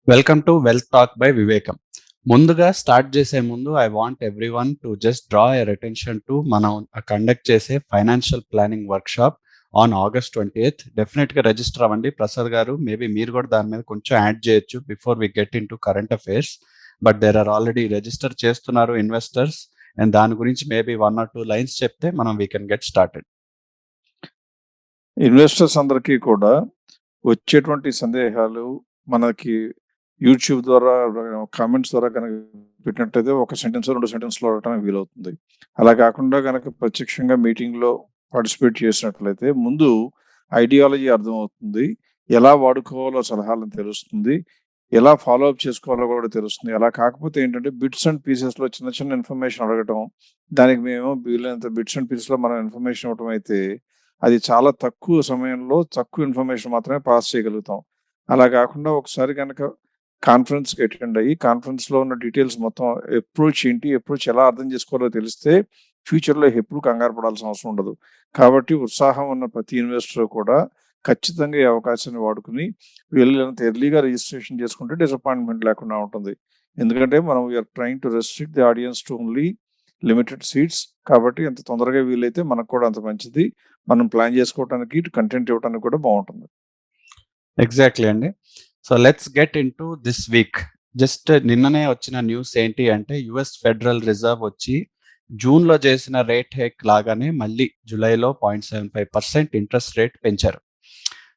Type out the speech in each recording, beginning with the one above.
Welcome to wealth talk by వివేకం. ముందుగా start చేసే ముందు I want everyone to just draw your attention to మనం కండక్ట్ చేసే financial planning workshop on August 20th. డెఫినెట్గా register అవ్వండి. ప్రసాద్ గారు, మేబీ మీరు కూడా దాని మీద కొంచెం యాడ్ చేయొచ్చు before we get into current affairs. But there are already register చేస్తున్నారు ఇన్వెస్టర్స్, అండ్ దాని గురించి మేబీ 1 or 2 లైన్స్ చెప్తే మనం we can get started. Investors అందరికీ కూడా వచ్చేటువంటి సందేహాలు మనకి యూట్యూబ్ ద్వారా కామెంట్స్ ద్వారా కనుక పెట్టినట్టయితే ఒక సెంటెన్స్ 2 సెంటెన్స్లో అడగడానికి వీలవుతుంది. అలా కాకుండా కనుక ప్రత్యక్షంగా మీటింగ్లో పార్టిసిపేట్ చేసినట్లయితే ముందు ఐడియాలజీ అర్థమవుతుంది, ఎలా వాడుకోవాలో సలహాలను తెలుస్తుంది, ఎలా ఫాలో అప్ చేసుకోవాలో కూడా తెలుస్తుంది. అలా కాకపోతే ఏంటంటే బిట్స్ అండ్ పీసెస్లో చిన్న చిన్న ఇన్ఫర్మేషన్ అడగటం, దానికి మేము వీలైనంత బిట్స్ అండ్ పీసెస్లో మనం ఇన్ఫర్మేషన్ ఇవ్వటం అయితే అది చాలా తక్కువ సమయంలో తక్కువ ఇన్ఫర్మేషన్ మాత్రమే పాస్ చేయగలుగుతాం. అలా కాకుండా ఒకసారి కనుక కాన్ఫరెన్స్కి అటెండ్ అయ్యి కాన్ఫరెన్స్లో ఉన్న డీటెయిల్స్ మొత్తం అప్రోచ్ ఏంటి, అప్రోచ్ ఎలా అర్థం చేసుకోవాలో తెలిస్తే ఫ్యూచర్లో ఎప్పుడు కంగారు పడాల్సిన అవసరం ఉండదు. కాబట్టి ఉత్సాహం ఉన్న ప్రతి ఇన్వెస్టర్ కూడా ఖచ్చితంగా ఈ అవకాశాన్ని వాడుకుని వీళ్ళంత ఎర్లీగా రిజిస్ట్రేషన్ చేసుకుంటే డిసప్పాయింట్మెంట్ లేకుండా ఉంటుంది. ఎందుకంటే మనం we're trying to restrict the audience to only limited seats. కాబట్టి ఎంత తొందరగా వీలైతే మనకు కూడా అంత మంచిది. మనం ప్లాన్ చేసుకోవడానికి, కంటెంట్ ఇవ్వడానికి కూడా బాగుంటుంది. ఎగ్జాక్ట్లీ అండి. So let's get in to this week. Just నిన్ననే వచ్చిన న్యూస్ ఏంటి అంటే యుఎస్ ఫెడరల్ రిజర్వ్ వచ్చి జూన్లో చేసిన రేట్ హైక్ లాగానే మళ్ళీ జూలైలో 0.75% ఇంట్రెస్ట్ రేట్ పెంచారు.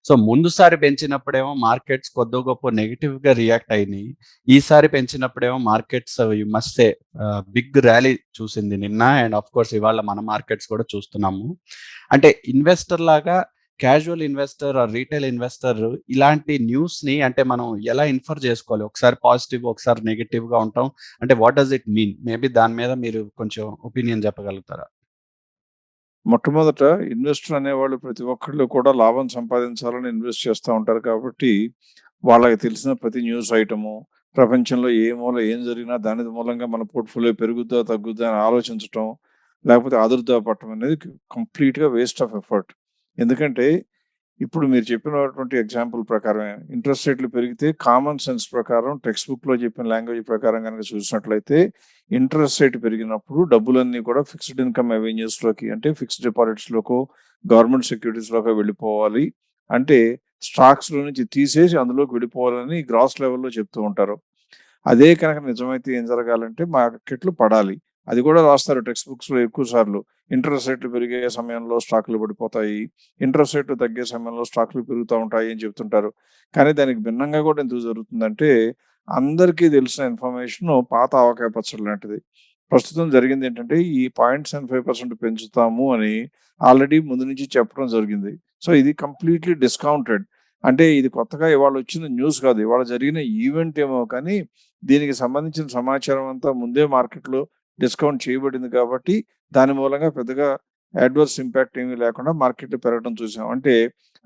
సో ముందుసారి పెంచినప్పుడేమో మార్కెట్స్ కొద్ది గొప్ప నెగిటివ్గా రియాక్ట్ అయినాయి. ఈసారి పెంచినప్పుడేమో markets you must say big rally చూసింది నిన్న, అండ్ ఆఫ్ కోర్స్ ఇవాళ మన మార్కెట్స్ కూడా చూస్తున్నాము. అంటే ఇన్వెస్టర్ లాగా casual investor or retail investor ఇలాంటి న్యూస్ని అంటే మనం ఎలా ఇన్ఫర్ చేసుకోవాలి? ఒకసారి పాజిటివ్, ఒకసారి నెగిటివ్గా ఉంటాం. అంటే what does it mean? Maybe దాని మీద మీరు కొంచెం ఒపీనియన్ చెప్పగలుగుతారా? మొట్టమొదట ఇన్వెస్టర్ అనేవాళ్ళు ప్రతి ఒక్కళ్ళు కూడా లాభం సంపాదించాలని ఇన్వెస్ట్ చేస్తూ ఉంటారు. కాబట్టి వాళ్ళకి తెలిసిన ప్రతి న్యూస్ ఐటము, ప్రపంచంలో ఏ మూల ఏం జరిగినా దాని మూలంగా మన పోర్ట్ఫోలియో పెరుగుద్దా తగ్గుద్దా అని ఆలోచించటం, లేకపోతే ఆదుర్దా పట్టడం అనేది కంప్లీట్గా వేస్ట్ ఆఫ్ ఎఫర్ట్. ఎందుకంటే ఇప్పుడు మీరు చెప్పినటువంటి ఎగ్జాంపుల్ ప్రకారం ఇంట్రెస్ట్ రేట్లు పెరిగితే కామన్ సెన్స్ ప్రకారం టెక్స్ట్ బుక్లో చెప్పిన లాంగ్వేజ్ ప్రకారం కనుక చూసినట్లయితే ఇంట్రెస్ట్ రేట్ పెరిగినప్పుడు డబ్బులన్నీ కూడా ఫిక్స్డ్ ఇన్కమ్ అవెన్యూస్లోకి, అంటే ఫిక్స్డ్ డిపాజిట్స్లోకో గవర్నమెంట్ సెక్యూరిటీస్లోకి వెళ్ళిపోవాలి. అంటే స్టాక్స్లో నుంచి తీసేసి అందులోకి వెళ్ళిపోవాలని గ్రాస్ లెవెల్లో చెప్తూ ఉంటారు. అదే కనుక నిజమైతే ఏం జరగాలంటే మార్కెట్లు పడాలి. అది కూడా రాస్తారు టెక్స్ట్ బుక్స్లో ఎక్కువ సార్లు. ఇంట్రెస్ట్ రేట్లు పెరిగే సమయంలో స్టాకులు పడిపోతాయి, ఇంట్రెస్ట్ రేట్లు తగ్గే సమయంలో స్టాకులు పెరుగుతూ ఉంటాయి అని చెప్తుంటారు. కానీ దానికి భిన్నంగా కూడా ఎందుకు జరుగుతుందంటే అందరికీ తెలిసిన ఇన్ఫర్మేషన్ పాత ఆవకాయ పచ్చడి లాంటిది. ప్రస్తుతం జరిగింది ఏంటంటే ఈ 0.75% పెంచుతాము అని ఆల్రెడీ ముందు నుంచి చెప్పడం జరిగింది. సో ఇది కంప్లీట్లీ డిస్కౌంటెడ్. అంటే ఇది కొత్తగా ఇవాళ వచ్చిన న్యూస్ కాదు, ఇవాళ జరిగిన ఈవెంట్ ఏమో కానీ దీనికి సంబంధించిన సమాచారం అంతా ముందే మార్కెట్లో డిస్కౌంట్ చేయబడింది. కాబట్టి దాని మూలంగా పెద్దగా అడ్వర్స్ ఇంపాక్ట్ ఏమీ లేకుండా మార్కెట్ పెరగడం చూసాం. అంటే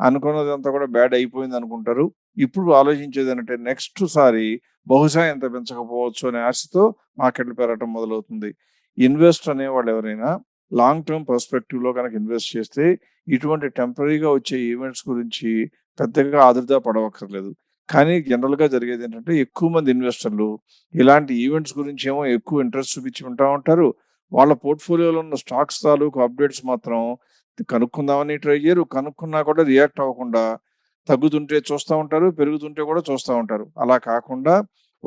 అనుకున్నదంతా కూడా బ్యాడ్ అయిపోయింది అనుకుంటారు. ఇప్పుడు ఆలోచించేది ఏంటంటే నెక్స్ట్ సారి బహుశా ఎంత పెంచకపోవచ్చు అనే ఆశతో మార్కెట్లు పెరగడం మొదలవుతుంది. ఇన్వెస్ట్ అనేవాళ్ళు ఎవరైనా లాంగ్ టర్మ్ పర్స్పెక్టివ్లో కనుక ఇన్వెస్ట్ చేస్తే ఇటువంటి టెంపరీగా వచ్చే ఈవెంట్స్ గురించి పెద్దగా ఆదుర్దా పడవక్కర్లేదు. కానీ జనరల్గా జరిగేది ఏంటంటే ఎక్కువ మంది ఇన్వెస్టర్లు ఇలాంటి ఈవెంట్స్ గురించి ఏమో ఎక్కువ ఇంట్రెస్ట్ చూపించి ఉంటా ఉంటారు. వాళ్ళ పోర్ట్ఫోలియోలో ఉన్న స్టాక్స్ తాలూకు అప్డేట్స్ మాత్రం కనుక్కుందామని ట్రై చేయరు. కనుక్కున్నా కూడా రియాక్ట్ అవ్వకుండా తగ్గుతుంటే చూస్తూ ఉంటారు, పెరుగుతుంటే కూడా చూస్తూ ఉంటారు. అలా కాకుండా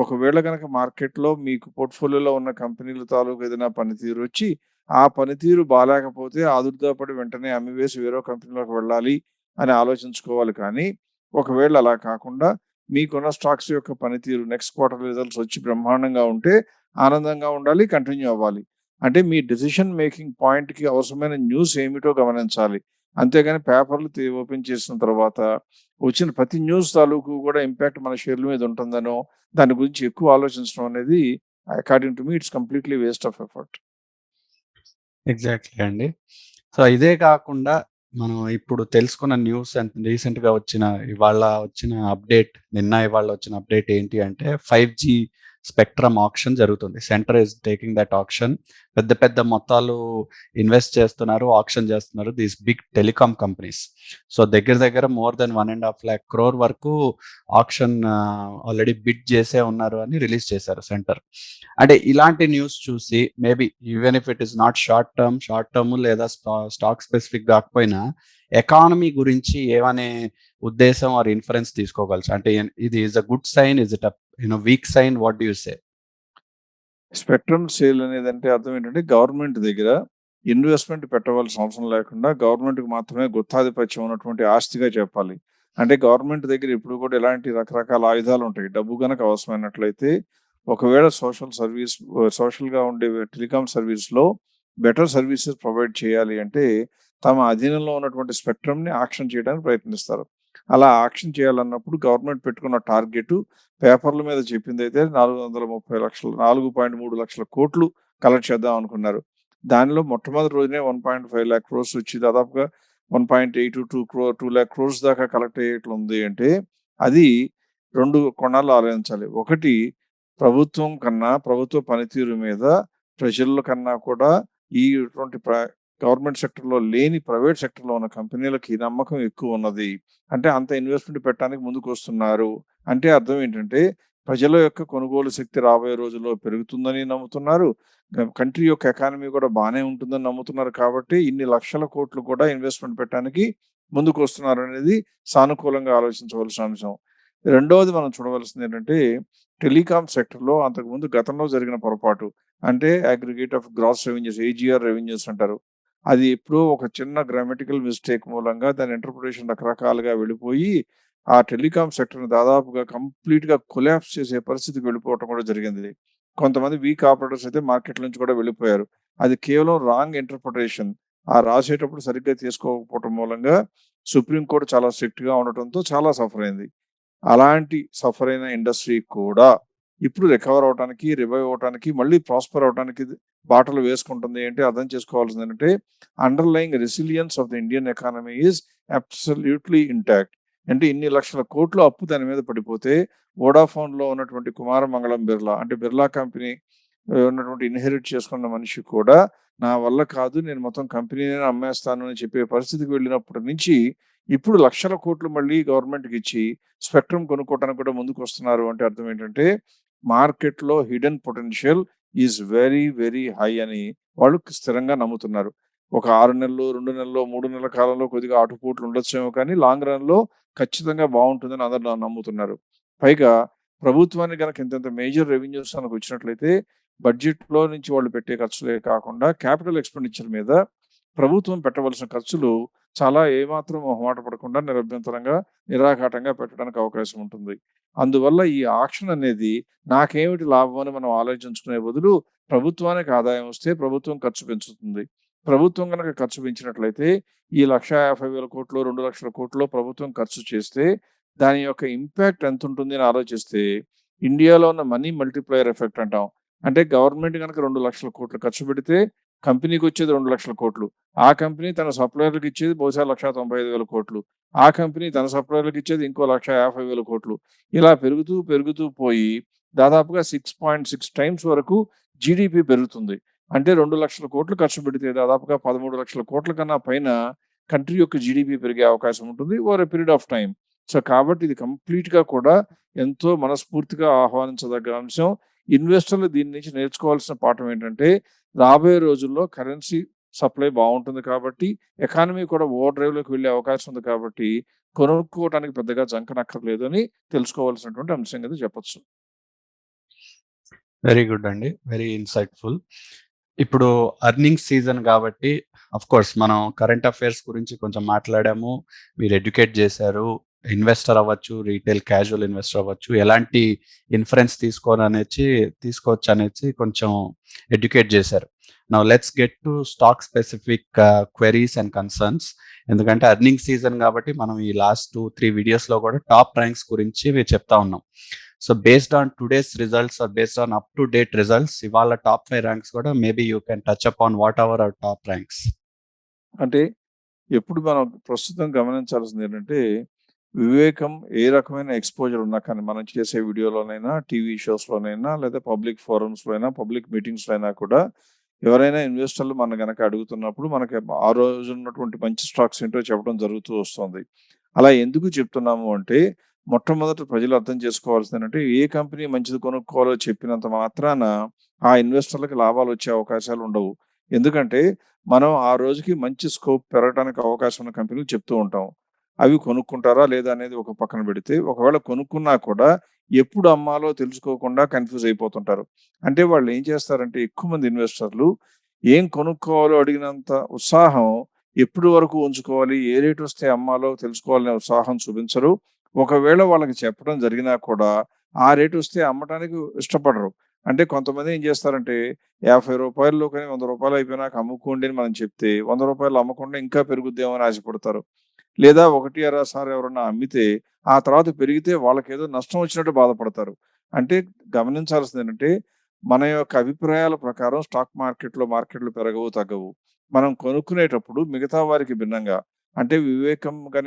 ఒకవేళ కనుక మార్కెట్లో మీకు పోర్ట్ఫోలియోలో ఉన్న కంపెనీల తాలూకు ఏదైనా పనితీరు వచ్చి ఆ పనితీరు బాగాలేకపోతే ఆదుర్దాపడి వెంటనే అమ్మివేసి వేరే కంపెనీలోకి వెళ్ళాలి అని ఆలోచించుకోవాలి. కానీ ఒకవేళ అలా కాకుండా మీకున్న స్టాక్స్ యొక్క పనితీరు నెక్స్ట్ క్వార్టర్ రిజల్ట్స్ వచ్చి బ్రహ్మాండంగా ఉంటే ఆనందంగా ఉండాలి, కంటిన్యూ అవ్వాలి. అంటే మీ డెసిషన్ మేకింగ్ పాయింట్కి అవసరమైన న్యూస్ ఏమిటో గమనించాలి. అంతేగాని పేపర్లు ఓపెన్ చేసిన తర్వాత వచ్చిన ప్రతి న్యూస్ తాలూకు కూడా ఇంపాక్ట్ మన షేర్ల మీద ఉంటుందనో దాని గురించి ఎక్కువ ఆలోచించడం అనేది according to me it's completely waste of effort. Exactly అండి. సో ఇదే కాకుండా మనం ఇప్పుడు తెలుసుకున్న న్యూస్ అండ్ రీసెంట్గా వచ్చిన ఇవాళ వచ్చిన అప్డేట్, నిన్న ఇవాళ వచ్చిన అప్డేట్ ఏంటి అంటే 5G స్పెక్ట్రమ్ ఆక్షన్ జరుగుతుంది. Centre is taking that auction. పెద్ద పెద్ద మొత్తాలు ఇన్వెస్ట్ చేస్తున్నారు, ఆక్షన్ చేస్తున్నారు these big telecom companies. So దగ్గర దగ్గర మోర్ దెన్ 1.5 lakh crore వరకు ఆక్షన్ ఆల్రెడీ బిడ్ చేసే ఉన్నారు అని రిలీజ్ చేశారు సెంటర్. అంటే ఇలాంటి న్యూస్ చూసి maybe even if it is not short term లేదా స్టాక్ స్పెసిఫిక్ కాకపోయినా ఎకానమీ గురించి ఏమనే ఉద్దేశం ఆర్ ఇన్ఫరెన్స్ తీసుకోగలచ్చు? అంటే ఇది is a good sign, is it weak sign, what do you say? Spectrum sale అనేదంటే అర్థం ఏంటంటే గవర్నమెంట్ దగ్గర ఇన్వెస్ట్మెంట్ పెట్టవలసిన అవసరం లేకుండా గవర్నమెంట్కి మాత్రమే గుత్తాధిపత్యం ఉన్నటువంటి ఆస్తిగా చెప్పాలి. అంటే గవర్నమెంట్ దగ్గర ఇప్పుడు కూడా ఇలాంటి రకరకాల ఆయుధాలు ఉంటాయి. డబ్బు గనక అవసరమైనట్లయితే ఒకవేళ సోషల్గా ఉండే టెలికాం సర్వీస్లో బెటర్ సర్వీసెస్ ప్రొవైడ్ చేయాలి అంటే తమ అధీనంలో ఉన్నటువంటి స్పెక్ట్రమ్ని ఆక్షన్ చేయడానికి ప్రయత్నిస్తారు. అలా ఆక్షన్ చేయాలన్నప్పుడు గవర్నమెంట్ పెట్టుకున్న టార్గెట్ పేపర్ల మీద చెప్పింది అయితే 430 లక్షలు 4.3 లక్షల కోట్లు కలెక్ట్ చేద్దాం అనుకున్నారు. దానిలో మొట్టమొదటి రోజునే 1.5 lakh crores వచ్చి దాదాపుగా 1.8 to 2 lakh crores దాకా కలెక్ట్ అయ్యేట్లు ఉంది అంటే అది 2 కోణాలు ఆలోచించాలి. ఒకటి, ప్రభుత్వ పనితీరు మీద ప్రజల కన్నా కూడా ఇటువంటి గవర్నమెంట్ సెక్టర్లో లేని ప్రైవేట్ సెక్టర్లో ఉన్న కంపెనీలకి నమ్మకం ఎక్కువ ఉన్నది. అంటే అంత ఇన్వెస్ట్మెంట్ పెట్టడానికి ముందుకు వస్తున్నారు అంటే అర్థం ఏంటంటే ప్రజల యొక్క కొనుగోలు శక్తి రాబోయే రోజుల్లో పెరుగుతుందని నమ్ముతున్నారు. కంట్రీ యొక్క ఎకానమీ కూడా బాగానే ఉంటుందని నమ్ముతున్నారు. కాబట్టి ఇన్ని లక్షల కోట్లు కూడా ఇన్వెస్ట్మెంట్ పెట్టడానికి ముందుకు వస్తున్నారు అనేది సానుకూలంగా ఆలోచించవలసిన అంశం. రెండవది మనం చూడవలసింది ఏంటంటే టెలికాం సెక్టర్లో అంతకుముందు గతంలో జరిగిన పొరపాటు అంటే aggregate of gross revenues, AGR revenues అంటారు. అది ఎప్పుడో ఒక చిన్న గ్రామటికల్ మిస్టేక్ మూలంగా దాని ఇంటర్ప్రిటేషన్ రకరకాలుగా వెళ్ళిపోయి ఆ టెలికాం సెక్టర్ని దాదాపుగా కంప్లీట్గా కొలాప్స్ చేసే పరిస్థితికి వెళ్ళిపోవటం కూడా జరిగింది. కొంతమంది వీక్ ఆపరేటర్స్ అయితే మార్కెట్ నుంచి కూడా వెళ్ళిపోయారు. అది కేవలం రాంగ్ ఇంటర్ప్రిటేషన్. ఆ రాసేటప్పుడు సరిగ్గా తీసుకోకపోవటం మూలంగా సుప్రీంకోర్టు చాలా స్ట్రిక్ట్గా ఉండటంతో చాలా సఫర్ అయింది. అలాంటి సఫర్ అయిన ఇండస్ట్రీ కూడా ఇప్పుడు రికవర్ అవడానికి, రివైవ్ అవడానికి, మళ్ళీ ప్రాస్పర్ అవడానికి బాటలు వేసుకుంటుంది. అంటే అర్థం చేసుకోవాల్సింది ఏంటంటే underlying resilience of the Indian economy is absolutely intact. అంటే ఇన్ని లక్షల కోట్లు అప్పు దాని మీద పడిపోతే వోడాఫోన్లో ఉన్నటువంటి కుమారమంగళం బిర్లా అంటే బిర్లా కంపెనీ ఉన్నటువంటి ఇన్హెరిట్ చేసుకున్న మనిషి కూడా నా వల్ల కాదు, నేను మొత్తం కంపెనీనే అమ్మేస్తాను అని చెప్పే పరిస్థితికి వెళ్ళినప్పటి నుంచి ఇప్పుడు లక్షల కోట్లు మళ్ళీ గవర్నమెంట్కి ఇచ్చి స్పెక్ట్రమ్ కొనుక్కోవడానికి కూడా ముందుకు వస్తున్నారు. అంటే అర్థం ఏంటంటే మార్కెట్లో hidden potential is very very high అని వాళ్ళు స్థిరంగా నమ్ముతున్నారు. ఒక 6 నెలలు, 2 నెలలు, 3 నెలల కాలంలో కొద్దిగా ఆటుపోట్లు ఉండొచ్చేమో కానీ లాంగ్ రన్లో ఖచ్చితంగా బాగుంటుందని అందరూ నమ్ముతున్నారు. పైగా ప్రభుత్వానికి కనుక ఇంత మేజర్ రెవెన్యూస్ కనుక వచ్చినట్లయితే బడ్జెట్లో నుంచి వాళ్ళు పెట్టే ఖర్చులే కాకుండా క్యాపిటల్ ఎక్స్పెండిచర్ మీద ప్రభుత్వం పెట్టవలసిన ఖర్చులు చాలా ఏమాత్రం మొహమాట పడకుండా నిరభ్యంతరంగా నిరాఘాటంగా పెట్టడానికి అవకాశం ఉంటుంది. అందువల్ల ఈ ఆక్షన్ అనేది నాకేమిటి లాభం అని మనం ఆలోచించుకునే బదులు ప్రభుత్వానికి ఆదాయం వస్తే ప్రభుత్వం ఖర్చు పెంచుతుంది. ప్రభుత్వం కనుక ఖర్చు పెంచినట్లయితే ఈ 1,50,000 కోట్లు 2 లక్షల కోట్లు ప్రభుత్వం ఖర్చు చేస్తే దాని యొక్క ఇంపాక్ట్ ఎంత ఉంటుంది అని ఆలోచిస్తే ఇండియాలో ఉన్న మనీ మల్టిప్లయర్ ఎఫెక్ట్ అంటాం. అంటే గవర్నమెంట్ కనుక 2 లక్షల కోట్లు ఖర్చు పెడితే కంపెనీకి వచ్చేది 2 లక్షల కోట్లు. ఆ కంపెనీ తన సప్లయర్లకు ఇచ్చేది బహుశా 1,95,000 కోట్లు. ఆ కంపెనీ తన సప్లయర్లకు ఇచ్చేది ఇంకో 1,50,000 కోట్లు. ఇలా పెరుగుతూ పెరుగుతూ పోయి దాదాపుగా 6.6 టైమ్స్ వరకు జీడిపి పెరుగుతుంది. అంటే 2 లక్షల కోట్లు ఖర్చు పెడితే దాదాపుగా 13 లక్షల కోట్ల కన్నా పైన కంట్రీ యొక్క జీడిపి పెరిగే అవకాశం ఉంటుంది over a period of time. So కాబట్టి ఇది కంప్లీట్గా కూడా ఎంతో మనస్ఫూర్తిగా ఆహ్వానించదగ్గ అంశం. ఇన్వెస్టర్లు దీని నుంచి నేర్చుకోవాల్సిన పాఠం ఏంటంటే రాబోయే రోజుల్లో కరెన్సీ సప్లై బాగుంటుంది కాబట్టి ఎకానమీ కూడా ఓవర్ డ్రైవ్లోకి వెళ్ళే అవకాశం ఉంది కాబట్టి కొనుక్కోవడానికి పెద్దగా జంకనక్కర్లేదు అని తెలుసుకోవాల్సినటువంటి అంశం కింద చెప్పొచ్చు. వెరీ గుడ్ అండి, వెరీ ఇన్సైట్ఫుల్. ఇప్పుడు అర్నింగ్ సీజన్ కాబట్టి అఫ్ కోర్స్ మనం కరెంట్ అఫైర్స్ గురించి కొంచెం మాట్లాడాము, మీరు ఎడ్యుకేట్ చేశారు. ఇన్వెస్టర్ అవ్వచ్చు, రీటైల్ క్యాజువల్ ఇన్వెస్టర్ అవ్వచ్చు, ఎలాంటి ఇన్ఫరెన్స్ తీసుకోవచ్చు అనేసి కొంచెం ఎడ్యుకేట్ చేశారు. Now let's get to stock specific queries and concerns. ఎందుకంటే అర్నింగ్ సీజన్ కాబట్టి మనం ఈ లాస్ట్ 2-3 వీడియోస్లో కూడా టాప్ ర్యాంక్స్ గురించి చెప్తా ఉన్నాం. So based on today's results or based on up to date results ఇవాళ టాప్ 5 ర్యాంక్స్ కూడా maybe you can touch up on whatever our top ranks. అంటే ఎప్పుడు మనం ప్రస్తుతం గమనించాల్సింది ఏంటంటే వివేకం ఏ రకమైన ఎక్స్‌పోజర్ ఉన్నా కానీ మనం చేసే వీడియోలోనైనా, టీవీ షోస్‌లోనైనా లేదా పబ్లిక్ ఫోరమ్స్‌లో అయినా, పబ్లిక్ మీటింగ్స్‌లో అయినా కూడా ఎవరైనా ఇన్వెస్టర్లు మనం గనక అడుగుతున్నప్పుడు మనకి ఆ రోజు ఉన్నటువంటి మంచి స్టాక్స్ ఏంటో చెప్పడం జరుగుతూ వస్తుంది. అలా ఎందుకు చెప్తున్నాము అంటే, మొట్టమొదట ప్రజలు అర్థం చేసుకోవాల్సిందేంటంటే, ఏ కంపెనీ మంచిది కొనుక్కోవాలో చెప్పినంత మాత్రాన ఆ ఇన్వెస్టర్‌లకి లాభాలొచ్చే అవకాశాలుండవు. ఎందుకంటే, మనం ఆ రోజుకి మంచి స్కోప్ పెరగడానికి అవకాశం ఉన్న కంపెనీలు చెప్తూ ఉంటాం. అవి కొనుక్కుంటారా లేదా అనేది ఒక పక్కన పెడితే, ఒకవేళ కొనుక్కున్నా కూడా ఎప్పుడు అమ్మాలో తెలుసుకోకుండా కన్‌ఫ్యూజ్ అయిపోతుంటారు. అంటే వాళ్ళు ఏం చేస్తారంటే ఎక్కువ మంది ఇన్వెస్టర్లు ఏం కొనుక్కోవాలో అడిగినంత ఉత్సాహం ఎప్పటి వరకు ఉంచుకోవాలి, ఏ రేట్ వస్తే అమ్మాలో తెలుసుకోవాలనే ఉత్సాహం చూపించరు. ఒకవేళ వాళ్ళకి చెప్పడం జరిగినా కూడా ఆ రేట్ వస్తే అమ్మటానికి ఇష్టపడరు. అంటే కొంతమంది ఏం చేస్తారంటే రూ. 50 కానీ రూ. 100 అయిపోయినాక అమ్ముకోండి అని మనం చెప్తే రూ. 100 అమ్మకుండా ఇంకా పెరుగుద్దేమో అని ఆశపడతారు. లేదా ఒకటి అర సారి ఎవరన్నా అమ్మితే, ఆ తర్వాత పెరిగితే వాళ్ళకేదో నష్టం వచ్చినట్టు బాధపడతారు. అంటే గమనించాల్సిందేంటంటే, మన యొక్క అభిప్రాయాల ప్రకారం స్టాక్ మార్కెట్‌లు పెరగవు, తగ్గవు. మనం కొనుక్కునేటప్పుడు మిగతా వారికి భిన్నంగా అంటే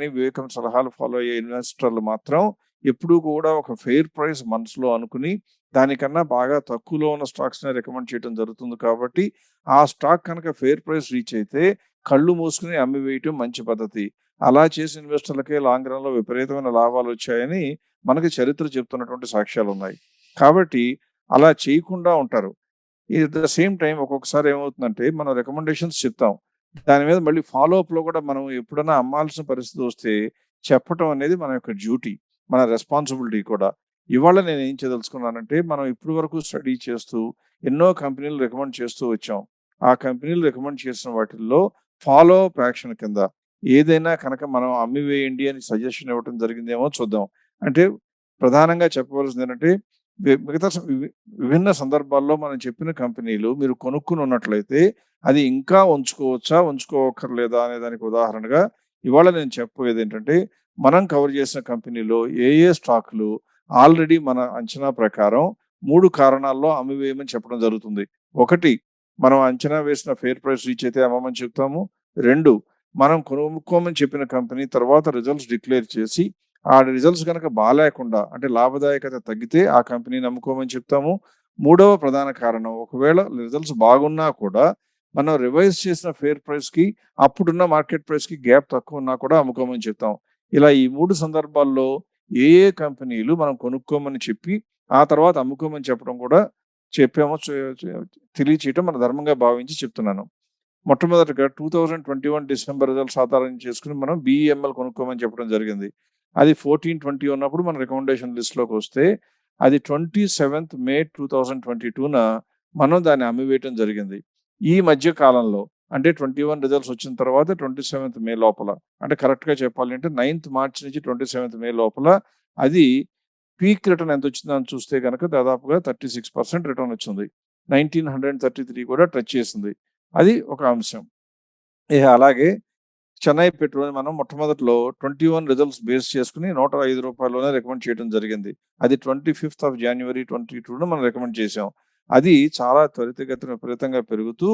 వివేకం సలహాలు ఫాలో అయ్యే ఇన్వెస్టర్లు మాత్రం ఎప్పుడూ కూడా ఒక ఫెయిర్ ప్రైస్ మనసులో అనుకుని, దానికన్నా బాగా తక్కువలో ఉన్న స్టాక్స్‌నే రికమెండ్ చేయడం జరుగుతుంది కాబట్టి, ఆ స్టాక్ కనుక ఫెయిర్ ప్రైస్ రీచ్ అయితే కళ్ళు మూసుకొని అమ్మివేయటం మంచి పద్ధతి. అలా చేసిన ఇన్వెస్టర్లకే లాంగ్ రన్‌లో విపరీతమైన లాభాలొచ్చాయని మనకి చరిత్ర చెప్తున్నటువంటి సాక్ష్యాలున్నాయి. కాబట్టి అలా చేయకుండా ఉంటారు. ఎట్ ద సేమ్ టైమ్ ఒక్కొక్కసారి ఏమవుతుందంటే మనం రికమెండేషన్స్ చెప్తాం. దాని మీద మళ్ళీ ఫాలో అప్‌లో కూడా మనం ఎప్పుడన్నా అమ్మాల్సిన పరిస్థితి వస్తే చెప్పటం అనేది మన యొక్క డ్యూటీ. మన రెస్పాన్సిబిలిటీ కూడా. ఇవాళ నేనేం చేయదలుచుకున్నానంటే మనం ఇప్పటి వరకు స్టడీ చేస్తూ ఎన్నో కంపెనీలు రికమెండ్ చేస్తూ వచ్చాం. ఆ కంపెనీలు రికమెండ్ చేసిన వాటిల్లో ఫాలో అప్ యాక్షన్ కింద ఏదైనా కనుక మనం అమ్మివేయండి అని సజెషన్ ఇవ్వటం జరిగిందేమో చూద్దాం. అంటే ప్రధానంగా చెప్పవలసిందేంటంటే మిగతా విభిన్న సందర్భాల్లో మనం చెప్పిన కంపెనీలు మీరు కొనుక్కుని ఉన్నట్లయితే అది ఇంకా ఉంచుకోవచ్చా? ఉంచుకోవక్కర్లేదా? అనే దానికి ఉదాహరణగా ఇవాళ నేను చెప్పబోయేదేంటంటే, మనం కవర్ చేసిన కంపెనీలో ఏ స్టాక్‌లు ఆల్రెడీ మన అంచనా ప్రకారం 3 కారణాల్లో అమ్మివేయమని చెప్పడం జరుగుతుంది. 1 మనం అంచనా వేసిన ఫెయిర్ ప్రైస్ రీచ్ అయితే అమ్మమని చెప్తాము. 2 మనం కొనుక్కోమని చెప్పిన కంపెనీ తర్వాత రిజల్ట్స్ డిక్లేర్ చేసి, ఆ రిజల్ట్స్ గనక బాలేకుండా అంటే లాభదాయకత తగ్గితే ఆ కంపెనీని అమ్ముకోమని చెప్తాము. మూడవ ప్రధాన కారణం ఒకవేళ రిజల్ట్స్ బాగున్నా కూడా మనం రివైజ్ చేసిన ఫెయిర్ ప్రైస్‌కి, అప్పుడున్న మార్కెట్ ప్రైస్‌కి గ్యాప్ తక్కువున్నా కూడా అమ్ముకోమని చెప్తాం. ఇలా ఈ 3 సందర్భాల్లో ఏ కంపెనీలు మనం కొనుక్కోమని చెప్పి, ఆ తర్వాత అమ్ముకోమని చెప్పడం కూడా చెప్పామో చె చె తెలియచేయటం మన ధర్మంగా భావించి చెప్తున్నాను. మొట్టమొదటగా 2021 డిసెంబర్ రిజల్ట్స్ ఆధారం చేసుకొని మనం బీఈఎంఎల్ కొనుక్కోమని చెప్పడం జరిగింది. అది 14, 20 ఉన్నప్పుడు మన రికమెండేషన్ లిస్ట్‌లోకొస్తే అది 27థ్ మే 2022న మనం దాన్ని అమ్మివేయటం జరిగింది. ఈ మధ్య కాలంలో అంటే 21 రిజల్ట్స్ వచ్చిన తర్వాత 27థ్ మే లోపల అంటే కరెక్ట్‌గా చెప్పాలి అంటే 9థ్ మార్చ్ నుంచి 27థ్ మే లోపల అది పీక్ రిటర్న్ ఎంతొచ్చిందని చూస్తే గనక దాదాపుగా 36% రిటర్న్ వచ్చింది. 1933 కూడా టచ్ చేసింది. అది ఒక అంశం. ఇహ అలాగే చెన్నై పెట్రోల్‌ని మనం మొట్టమొదట్లో 21 రిజల్ట్స్ బేస్ చేసుకొని రూ. 105 రికమెండ్ చేయడం జరిగింది. అది 25థ్ ఆఫ్ జాన్యువరి 22 మనం రికమెండ్ చేసాం. అది చాలా త్వరితగతిన విపరీతంగా పెరుగుతూ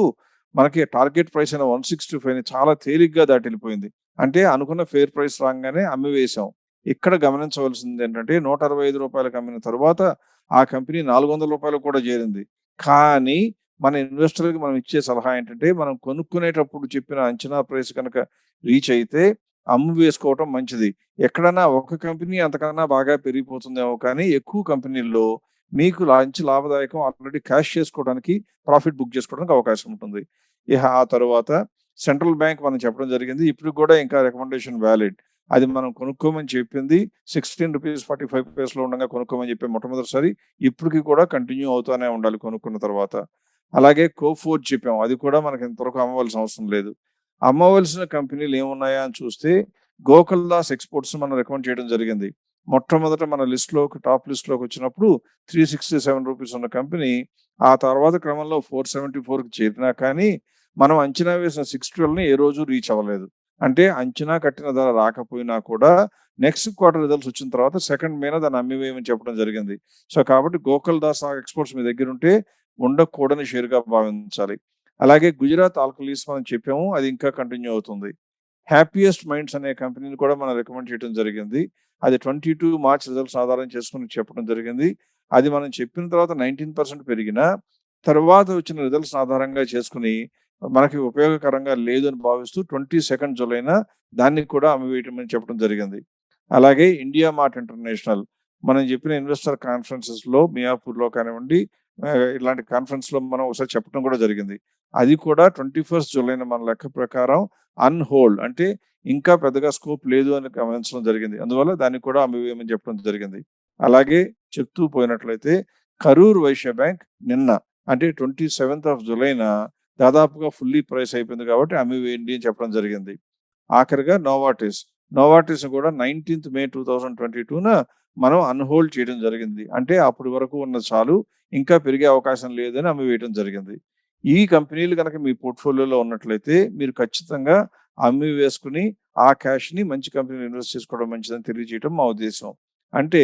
మనకి టార్గెట్ ప్రైస్ అయిన 165ని చాలా తేలిగ్గా దాటెళ్ళిపోయింది. అంటే అనుకున్న ఫెయిర్ ప్రైస్ రాంగానే అమ్మివేశాం. ఇక్కడ గమనించవలసిందేంటంటే రూ. 165 అమ్మిన తరువాత ఆ కంపెనీ రూ. 400 కూడా చేరింది. కానీ మన ఇన్వెస్టర్‌లకి మనం ఇచ్చే సలహా ఏంటంటే మనం కొనుక్కునేటప్పుడు చెప్పిన అంచనా ప్రైస్ కనుక రీచ్ అయితే అమ్ము వేసుకోవటం మంచిది. ఎక్కడన్నా ఒక కంపెనీ అంతకన్నా బాగా పెరిగిపోతుందేమో కానీ, ఎక్కువ కంపెనీల్లో మీకు మంచి లాభదాయకం ఆల్రెడీ క్యాష్ చేసుకోవడానికి, ప్రాఫిట్ బుక్ చేసుకోవడానికి అవకాశం ఉంటుంది. ఇహ ఆ తరువాత సెంట్రల్ బ్యాంక్ మనం చెప్పడం జరిగింది. ఇప్పటికి కూడా ఇంకా రికమెండేషన్ వాలిడ్. అది మనం కొనుక్కోమని చెప్పింది రూ. 16.45 ఉండంగా కొనుక్కోమని చెప్పాం మొట్టమొదటిసారి. ఇప్పటికి కూడా కంటిన్యూ అవుతానే ఉండాలి కొనుక్కున్న తర్వాత. అలాగే కోఫోర్జ్ చెప్పాం. అది కూడా మనకి ఇంతవరకు అమ్మవలసిన అవసరం లేదు. అమ్మవలసిన కంపెనీలు ఏమున్నాయా అని చూస్తే గోకుల్దాస్ ఎక్స్‌పోర్ట్స్ మనం రికమెండ్ చేయడం జరిగింది. మొట్టమొదట మన టాప్ లిస్ట్‌లోకి వచ్చినప్పుడు రూ. 367 ఉన్న కంపెనీ ఆ తర్వాత క్రమంలో 474కి చేరినా కానీ, మనం అంచనా వేసిన 612ని ఏ రోజు రీచ్ అవ్వలేదు. అంటే అంచనా కట్టిన ధర రాకపోయినా కూడా నెక్స్ట్ క్వార్టర్ రిజల్ట్స్ వచ్చిన తర్వాత సెకండ్ మేన దాన్ని అమ్మివేయమని చెప్పడం జరిగింది. సో, కాబట్టి గోకుల్దాస్ ఎక్స్‌పోర్ట్స్ మీ దగ్గరుంటే ఉండకూడని షేర్‌గా భావించాలి. అలాగే గుజరాత్ ఆల్కలీస్ మనం చెప్పాము. అది ఇంకా కంటిన్యూ అవుతుంది. హ్యాపీయెస్ట్ మైండ్స్ అనే కంపెనీని కూడా మనం రికమెండ్ చేయడం జరిగింది. అది 22 మార్చ్ రిజల్ట్స్ ఆధారం చేసుకుని చెప్పడం జరిగింది. అది మనం చెప్పిన తర్వాత 19% పెరిగినా తర్వాత వచ్చిన రిజల్ట్స్ ఆధారంగా చేసుకుని మనకి ఉపయోగకరంగా లేదు అని భావిస్తూ 22 జూలైన దాన్ని కూడా అమ్మివేయటమని చెప్పడం జరిగింది. అలాగే ఇండియా మార్ట్ ఇంటర్నేషనల్ మనం చెప్పిన ఇన్వెస్టర్ కాన్ఫరెన్సెస్లో మియాపూర్లో కానివ్వండి, ఇలాంటి కాన్ఫరెన్స్లో మనం ఒకసారి చెప్పడం కూడా జరిగింది. అది కూడా 21 జూలైన మన లెక్క ప్రకారం అన్హోల్డ్ అంటే ఇంకా పెద్దగా స్కోప్ లేదు అని గమనించడం జరిగింది. అందువల్ల దాన్ని కూడా అమ్మివేయమని చెప్పడం జరిగింది. అలాగే చెప్తూ పోయినట్లయితే కరూర్ వైశ్య బ్యాంక్ నిన్న అంటే 27th జూలైన దాదాపుగా ఫుల్లీ ప్రైస్ అయిపోయింది కాబట్టి అమ్మివేయండి అని చెప్పడం జరిగింది. ఆఖరిగా నోవార్టిస్ కూడా 19th మే 2022న మనం అన్హోల్డ్ చేయడం జరిగింది. అంటే అప్పటి వరకు ఉన్న చాలు, ఇంకా పెరిగే అవకాశం లేదని అమ్మివేయడం జరిగింది. ఈ కంపెనీలు కనుక మీ పోర్ట్ఫోలియోలో ఉన్నట్లయితే మీరు ఖచ్చితంగా అమ్మి వేసుకుని ఆ క్యాష్ని మంచి కంపెనీలో ఇన్వెస్ట్ చేసుకోవడం మంచిదని తెలియజేయడం మా ఉద్దేశం. అంటే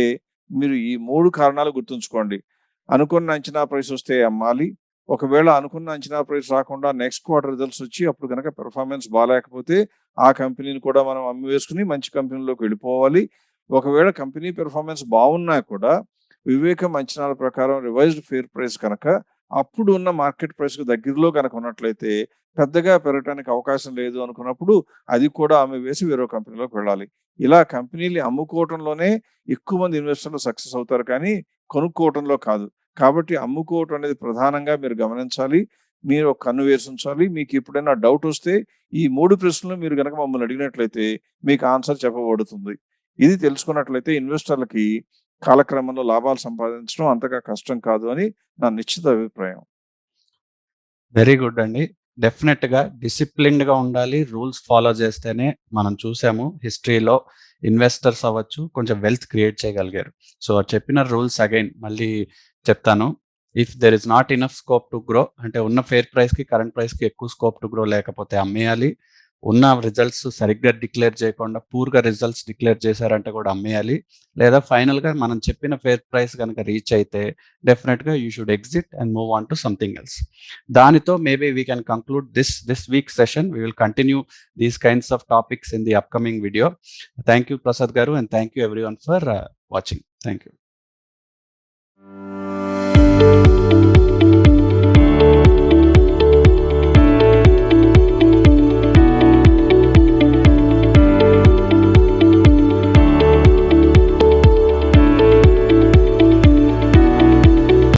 మీరు ఈ 3 కారణాలు గుర్తుంచుకోండి. అనుకున్న అంచనా ప్రైస్ వస్తే అమ్మాలి. ఒకవేళ అనుకున్న అంచనా ప్రైస్ రాకుండా నెక్స్ట్ క్వార్టర్ రిజల్ట్స్ వచ్చి అప్పుడు కనుక పెర్ఫార్మెన్స్ బాగాలేకపోతే ఆ కంపెనీని కూడా మనం అమ్మి వేసుకుని మంచి కంపెనీలోకి వెళ్ళిపోవాలి. ఒకవేళ కంపెనీ పెర్ఫార్మెన్స్ బాగున్నా కూడా వివేకం అంచనాల ప్రకారం రివైజ్డ్ ఫేర్ ప్రైస్ కనుక అప్పుడు ఉన్న మార్కెట్ ప్రైస్‌కు దగ్గరలో కనుక ఉన్నట్లయితే పెద్దగా పెరగటానికి అవకాశం లేదు అనుకున్నప్పుడు అది కూడా అమ్మివేసి వేరో కంపెనీలోకి వెళ్ళాలి. ఇలా కంపెనీలు అమ్ముకోవటంలోనే ఎక్కువ మంది ఇన్వెస్టర్లు సక్సెస్ అవుతారు కానీ కొనుక్కోవటంలో కాదు. కాబట్టి అమ్ముకోవటం అనేది ప్రధానంగా మీరు గమనించాలి. మీరు ఒక కన్ను వేసి ఉంచాలి. మీకు ఎప్పుడైనా డౌట్ వస్తే ఈ 3 ప్రశ్నలు మీరు గనక మమ్మల్ని అడిగినట్లయితే మీకు ఆన్సర్ చెప్పబడుతుంది. ఇది తెలుసుకున్నట్లయితే ఇన్వెస్టర్లకి కాలక్రమంలో లాభాలు సంపాదించడం అంతగా కష్టం కాదు అని నా నిశ్చిత అభిప్రాయం. వెరీ గుడ్ అండి. డెఫినెట్‌గా డిసిప్లిన్డ్‌గా ఉండాలి. రూల్స్ ఫాలో చేస్తేనే మనం చూసాము హిస్టరీలో ఇన్వెస్టర్స్ అవ్వచ్చు, కొంచెం వెల్త్ క్రియేట్ చేయగలిగారు. సో చెప్పిన రూల్స్ అగైన్ మళ్ళీ చెప్తాను. If there is not enough scope to grow అంటే ఉన్న ఫెయిర్ ప్రైస్‌కి, కరెంట్ ప్రైస్‌కి ఎక్కువ స్కోప్ టు గ్రో లేకపోతే అమ్మేయాలి. ఉన్న రిజల్ట్స్ సరిగ్గా డిక్లేర్ చేయకుండా పూర్‌గా రిజల్ట్స్ డిక్లేర్ చేశారంటే కూడా అమ్మేయాలి. లేదా ఫైనల్‌గా మనం చెప్పిన ఫెయిర్ ప్రైస్ గనుక రీచ్ అయితే డెఫినెట్‌గా you should exit and move on to something else. దానితో maybe we can conclude this week session. We will continue these kinds of topics in the upcoming video. Thank you, Prasad Garu, and thank you everyone for watching. Thank you.